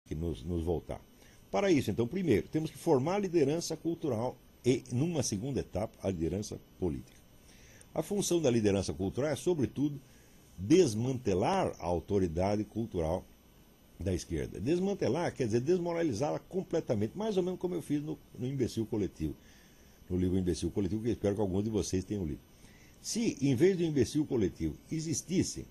que nos voltar. Para isso, então, primeiro, temos que formar a liderança cultural e, numa segunda etapa, a liderança política. A função da liderança cultural é, sobretudo, desmantelar a autoridade cultural da esquerda. Desmantelar quer dizer desmoralizá-la completamente, mais ou menos como eu fiz no Imbecil Coletivo, no livro Imbecil Coletivo, que eu espero que alguns de vocês tenham lido. Se, em vez do Imbecil Coletivo, existissem,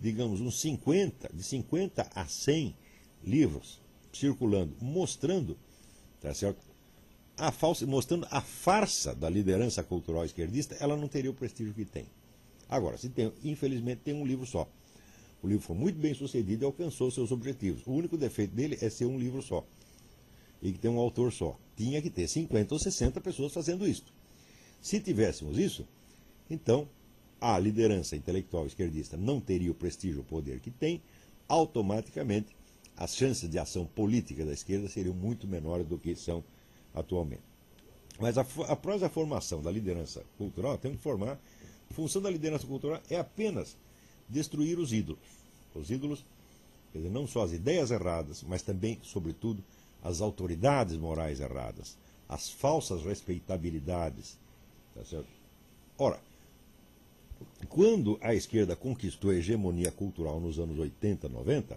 digamos, uns 50, de 50 a 100 livros circulando, mostrando, tá certo? Mostrando a farsa da liderança cultural esquerdista, ela não teria o prestígio que tem. Agora, se tem, infelizmente, tem um livro só. O livro foi muito bem sucedido e alcançou seus objetivos. O único defeito dele é ser um livro só. E que tem um autor só. Tinha que ter 50 ou 60 pessoas fazendo isso. Se tivéssemos isso, então a liderança intelectual esquerdista não teria o prestígio, o poder que tem, automaticamente as chances de ação política da esquerda seriam muito menores do que são atualmente. Mas após a formação da liderança cultural, temos que formar. A função da liderança cultural é apenas destruir os ídolos. Os ídolos, quer dizer, não só as ideias erradas, mas também, sobretudo, as autoridades morais erradas, as falsas respeitabilidades. Tá certo? Ora, quando a esquerda conquistou a hegemonia cultural nos anos 80, 90,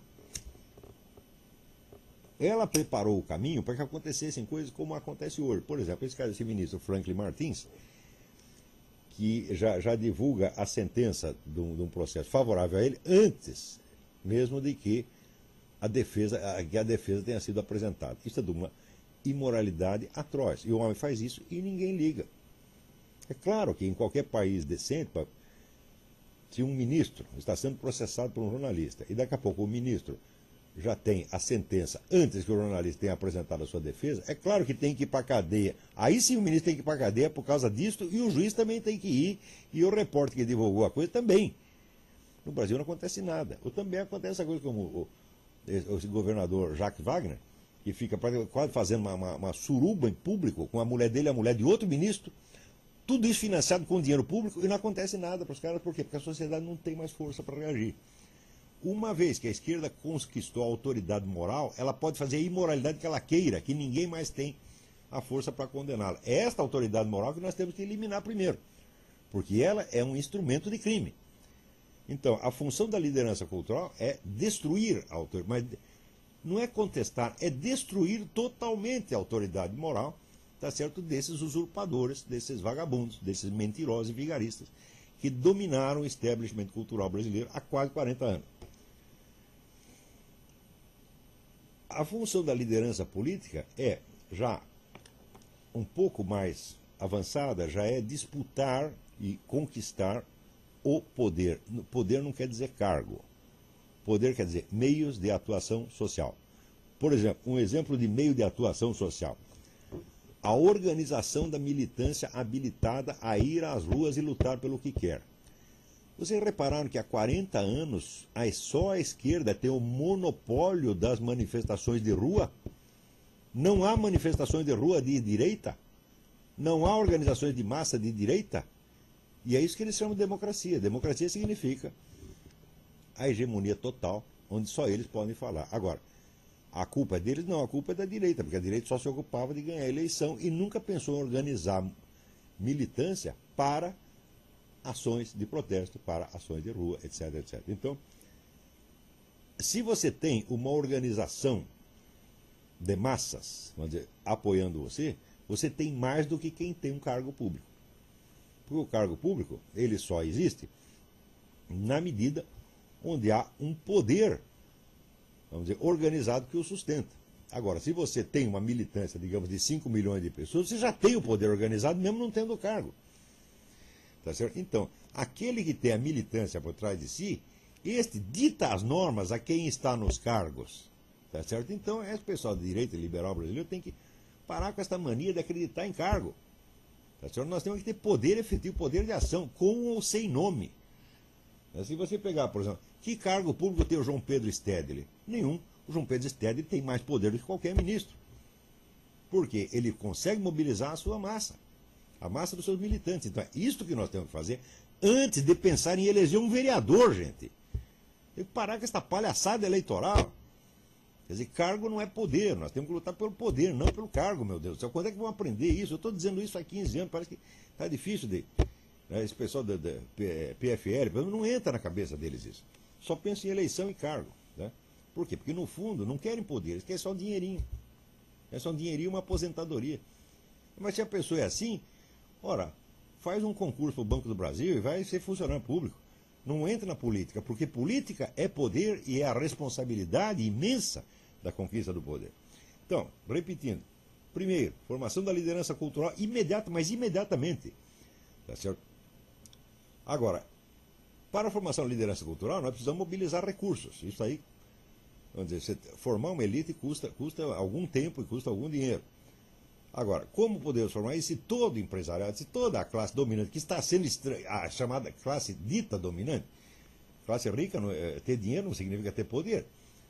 ela preparou o caminho para que acontecessem coisas como acontece hoje. Por exemplo, esse ministro Franklin Martins, que já divulga a sentença de um processo favorável a ele antes mesmo de que a defesa tenha sido apresentada. Isso é de uma imoralidade atroz. E o homem faz isso e ninguém liga. É claro que em qualquer país decente, se um ministro está sendo processado por um jornalista e daqui a pouco o ministro já tem a sentença antes que o jornalista tenha apresentado a sua defesa, é claro que tem que ir para a cadeia. Aí sim o ministro tem que ir para a cadeia por causa disso e o juiz também tem que ir e o repórter que divulgou a coisa também. No Brasil não acontece nada. Ou também acontece essa coisa como o governador Jacques Wagner, que fica quase fazendo uma suruba em público com a mulher dele e a mulher de outro ministro, tudo isso financiado com dinheiro público e não acontece nada para os caras. Por quê? Porque a sociedade não tem mais força para reagir. Uma vez que a esquerda conquistou a autoridade moral, ela pode fazer a imoralidade que ela queira, que ninguém mais tem a força para condená-la. É esta autoridade moral que nós temos que eliminar primeiro, porque ela é um instrumento de crime. Então, a função da liderança cultural é destruir a autoridade, mas não é contestar, é destruir totalmente a autoridade moral, tá certo, desses usurpadores, desses vagabundos, desses mentirosos e vigaristas que dominaram o establishment cultural brasileiro há quase 40 anos. A função da liderança política é, já um pouco mais avançada, já é disputar e conquistar o poder. Poder não quer dizer cargo. Poder quer dizer meios de atuação social. Por exemplo, um exemplo de meio de atuação social. A organização da militância habilitada a ir às ruas e lutar pelo que quer. Vocês repararam que há 40 anos só a esquerda tem o monopólio das manifestações de rua? Não há manifestações de rua de direita? Não há organizações de massa de direita? E é isso que eles chamam de democracia. Democracia significa a hegemonia total, onde só eles podem falar. Agora, a culpa é deles? Não, a culpa é da direita, porque a direita só se ocupava de ganhar a eleição e nunca pensou em organizar militância para ações de protesto, para ações de rua, etc, etc. Então, se você tem uma organização de massas, vamos dizer, apoiando você, você tem mais do que quem tem um cargo público. Porque o cargo público, ele só existe na medida onde há um poder, vamos dizer, organizado que o sustenta. Agora, se você tem uma militância, digamos, de 5 milhões de pessoas, você já tem o poder organizado, mesmo não tendo o cargo. Tá certo? Então, aquele que tem a militância por trás de si, este dita as normas a quem está nos cargos. Tá certo? Então, esse pessoal de direita liberal brasileiro tem que parar com essa mania de acreditar em cargo. Tá certo? Nós temos que ter poder efetivo, poder de ação, com ou sem nome. Se você pegar, por exemplo, que cargo público tem o João Pedro Stedley? Nenhum. O João Pedro Stedley tem mais poder do que qualquer ministro. Porque ele consegue mobilizar a sua massa, a massa dos seus militantes. Então é isso que nós temos que fazer antes de pensar em eleger um vereador, gente. Tem que parar com essa palhaçada eleitoral. Quer dizer, cargo não é poder, nós temos que lutar pelo poder, não pelo cargo, meu Deus do céu. Quando é que vão aprender isso? Eu estou dizendo isso há 15 anos, parece que está difícil de... Esse pessoal da PFL, não entra na cabeça deles isso. Só pensa em eleição e cargo. Né? Por quê? Porque, no fundo, não querem poder, eles querem só um dinheirinho. É só um dinheirinho e uma aposentadoria. Mas se a pessoa é assim, ora, faz um concurso para o Banco do Brasil e vai ser funcionário público. Não entra na política, porque política é poder e é a responsabilidade imensa da conquista do poder. Então, repetindo, primeiro, formação da liderança cultural imediata, mas imediatamente. Tá certo? Agora, para a formação da liderança cultural, nós precisamos mobilizar recursos. Isso aí, vamos dizer, formar uma elite custa algum tempo e custa algum dinheiro. Agora, como podemos formar isso se todo empresariado, se toda a classe dominante, que está sendo a chamada classe dita dominante, classe rica, ter dinheiro não significa ter poder.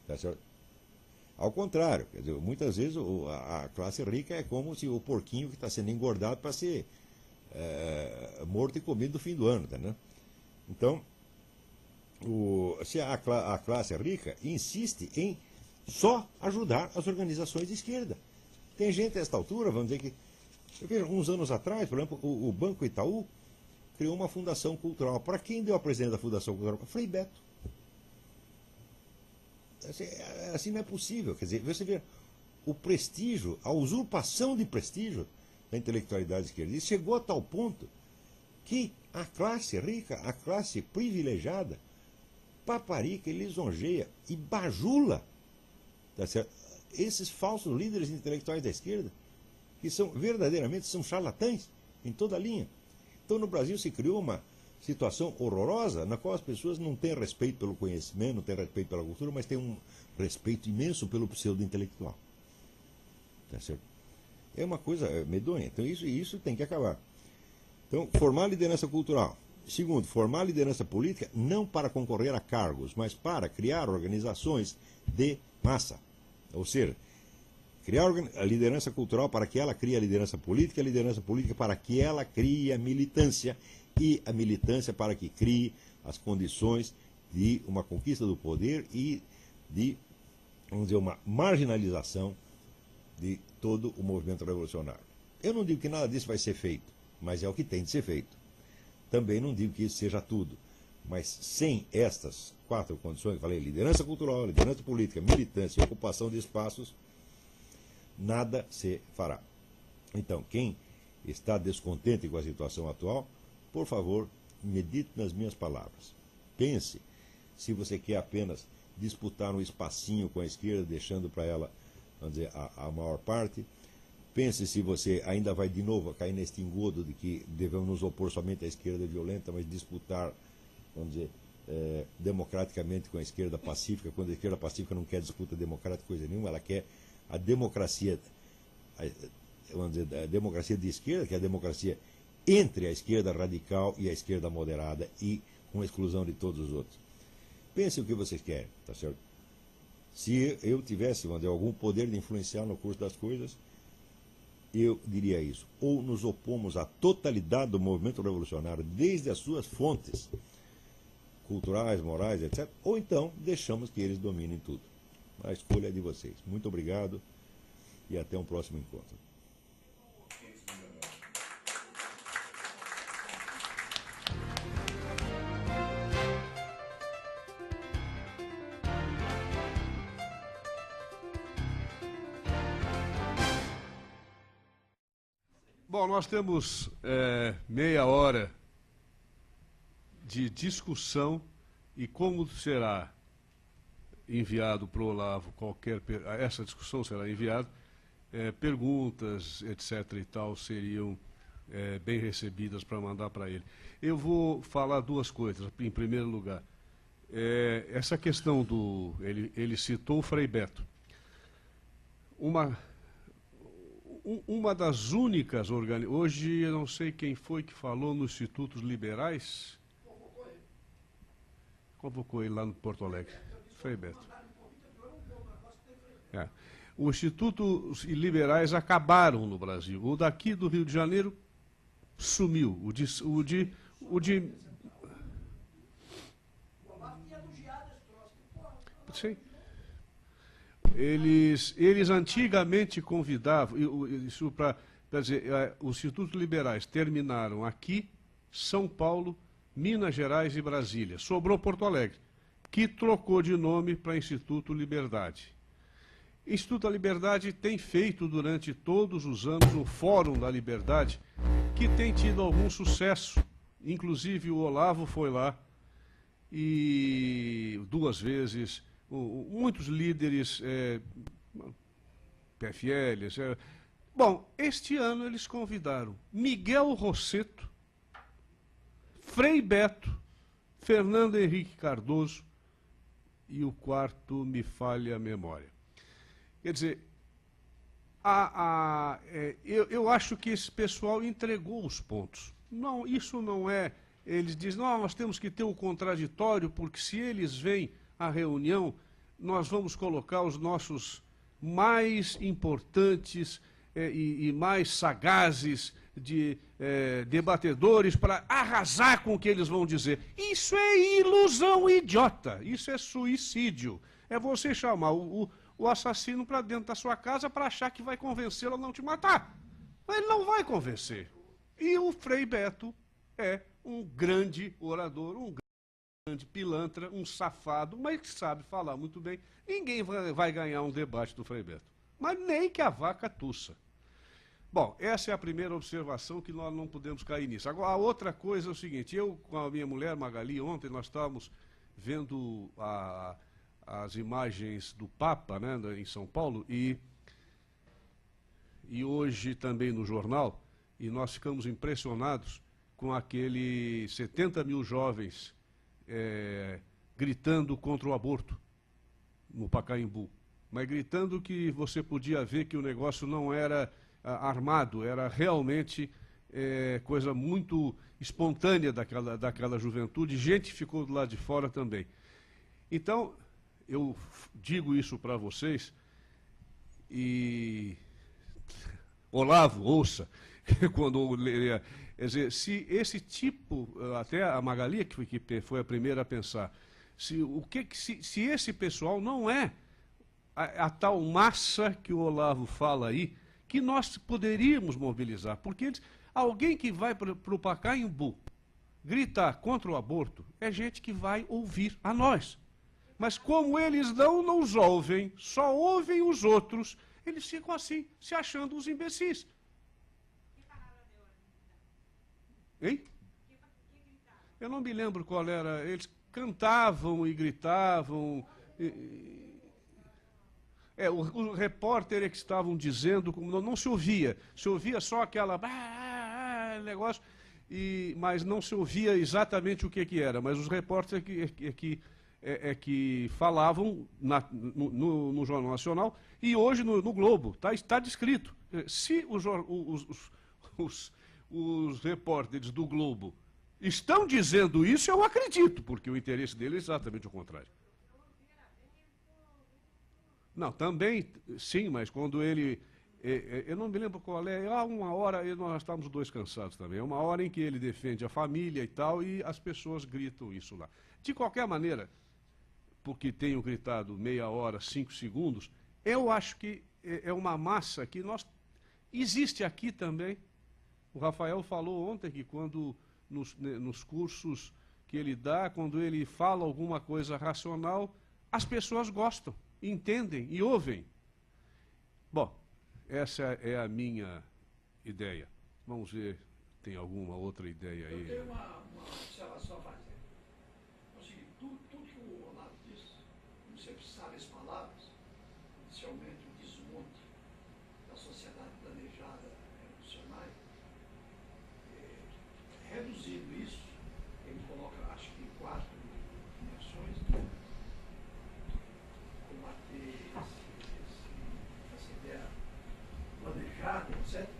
Tá certo? Ao contrário, quer dizer, muitas vezes a classe rica é como se o porquinho que está sendo engordado para ser morto e comido no fim do ano. Tá, né? Então, se a classe rica insiste em só ajudar as organizações de esquerda. Tem gente a esta altura, vamos dizer que... Eu vejo, uns anos atrás, por exemplo, o Banco Itaú criou uma fundação cultural. Para quem deu a presidente da fundação cultural? Frei Beto. Assim não é possível. Quer dizer, você vê o prestígio, a usurpação de prestígio da intelectualidade esquerdista chegou a tal ponto que a classe rica, a classe privilegiada, paparica e lisonjeia e bajula, tá certo? Esses falsos líderes intelectuais da esquerda, que são verdadeiramente são charlatães em toda a linha. Então no Brasil se criou uma situação horrorosa na qual as pessoas não têm respeito pelo conhecimento, não têm respeito pela cultura, mas têm um respeito imenso pelo pseudo-intelectual. Tá certo? É uma coisa medonha. Então isso tem que acabar. Então, formar a liderança cultural. Segundo, formar a liderança política não para concorrer a cargos, mas para criar organizações de massa. Ou seja, criar a liderança cultural para que ela crie a liderança política para que ela crie a militância, e a militância para que crie as condições de uma conquista do poder e de, vamos dizer, uma marginalização de todo o movimento revolucionário. Eu não digo que nada disso vai ser feito, mas é o que tem de ser feito. Também não digo que isso seja tudo, mas sem estas 4 condições que eu falei, liderança cultural, liderança política, militância e ocupação de espaços, nada se fará. Então, quem está descontente com a situação atual, por favor, medite nas minhas palavras. Pense se você quer apenas disputar um espacinho com a esquerda, deixando para ela, vamos dizer, a maior parte. Pense se você ainda vai de novo cair neste engodo de que devemos nos opor somente à esquerda violenta, mas disputar, vamos dizer, democraticamente com a esquerda pacífica, quando a esquerda pacífica não quer disputa democrática coisa nenhuma, ela quer a democracia, vamos dizer, a democracia de esquerda, que é a democracia entre a esquerda radical e a esquerda moderada e com a exclusão de todos os outros. Pense o que vocês querem, tá certo? Se eu tivesse, vamos dizer, algum poder de influenciar no curso das coisas, eu diria isso. Ou nos opomos à totalidade do movimento revolucionário, desde as suas fontes culturais, morais, etc., ou então deixamos que eles dominem tudo. A escolha é de vocês. Muito obrigado e até um próximo encontro. Bom, nós temos meia hora de discussão e como será enviado para o Olavo essa discussão será enviada, perguntas, etc. e tal, seriam bem recebidas para mandar para ele. Eu vou falar 2 coisas. Em primeiro lugar, essa questão do... Ele citou o Frei Beto. Uma das únicas organizações... Hoje, eu não sei quem foi que falou nos Institutos Liberais. Convocou ele lá no Porto Alegre. Frei Beto. Os Institutos Liberais acabaram no Brasil. O daqui do Rio de Janeiro sumiu. Sim. Eles antigamente convidavam, isso para dizer, os Institutos Liberais terminaram aqui, São Paulo, Minas Gerais e Brasília. Sobrou Porto Alegre, que trocou de nome para Instituto Liberdade. Instituto da Liberdade tem feito durante todos os anos um Fórum da Liberdade, que tem tido algum sucesso. Inclusive o Olavo foi lá, e 2 vezes, muitos líderes, PFLs. Bom, este ano eles convidaram Miguel Rosseto, Frei Beto, Fernando Henrique Cardoso e o quarto me falha a memória. Quer dizer, eu acho que esse pessoal entregou os pontos. Não, isso não é... Eles dizem, não, nós temos que ter um contraditório, porque se eles vêm à reunião, nós vamos colocar os nossos mais importantes e mais sagazes debatedores para arrasar com o que eles vão dizer. Isso é ilusão idiota, isso é suicídio. É você chamar o assassino para dentro da sua casa para achar que vai convencê-lo a não te matar. Mas ele não vai convencer. E o Frei Beto é um grande orador, um grande pilantra, um safado, mas que sabe falar muito bem. Ninguém vai ganhar um debate do Frei Beto. Mas nem que a vaca tussa. Bom, essa é a primeira observação, que nós não podemos cair nisso. Agora, a outra coisa é o seguinte, eu com a minha mulher Magali, ontem nós estávamos vendo as imagens do Papa, né, em São Paulo, e hoje também no jornal, e nós ficamos impressionados com aqueles 70 mil jovens gritando contra o aborto no Pacaembu. Mas gritando que você podia ver que o negócio não era armado, era realmente coisa muito espontânea daquela juventude. Gente ficou do lado de fora também. Então, eu digo isso para vocês e... Olavo, ouça, quando quer dizer, se esse tipo, até a Magali que foi a primeira a pensar, se esse pessoal não é a tal massa que o Olavo fala aí, que nós poderíamos mobilizar, porque alguém que vai para o Pacaembu gritar contra o aborto é gente que vai ouvir a nós. Mas como eles não nos ouvem, só ouvem os outros, eles ficam assim, se achando os imbecis. Hein? Eu não me lembro qual era. Eles cantavam e gritavam. Os repórteres que estavam dizendo, não se ouvia. Se ouvia só aquela negócio, mas não se ouvia exatamente o que era. Mas os repórteres que falavam no Jornal Nacional e hoje no Globo. Está descrito. Se os repórteres do Globo estão dizendo isso, eu acredito, porque o interesse dele é exatamente o contrário. Não, também, sim, mas quando ele... eu não me lembro qual é, há uma hora, nós estávamos 2 cansados também, é uma hora em que ele defende a família e tal, e as pessoas gritam isso lá. De qualquer maneira, porque tenho gritado meia hora, 5 segundos, eu acho que é uma massa que existe aqui também. O Rafael falou ontem que quando, nos cursos que ele dá, quando ele fala alguma coisa racional, as pessoas gostam, entendem e ouvem. Bom, essa é a minha ideia. Vamos ver, tem alguma outra ideia aí? Eu tenho uma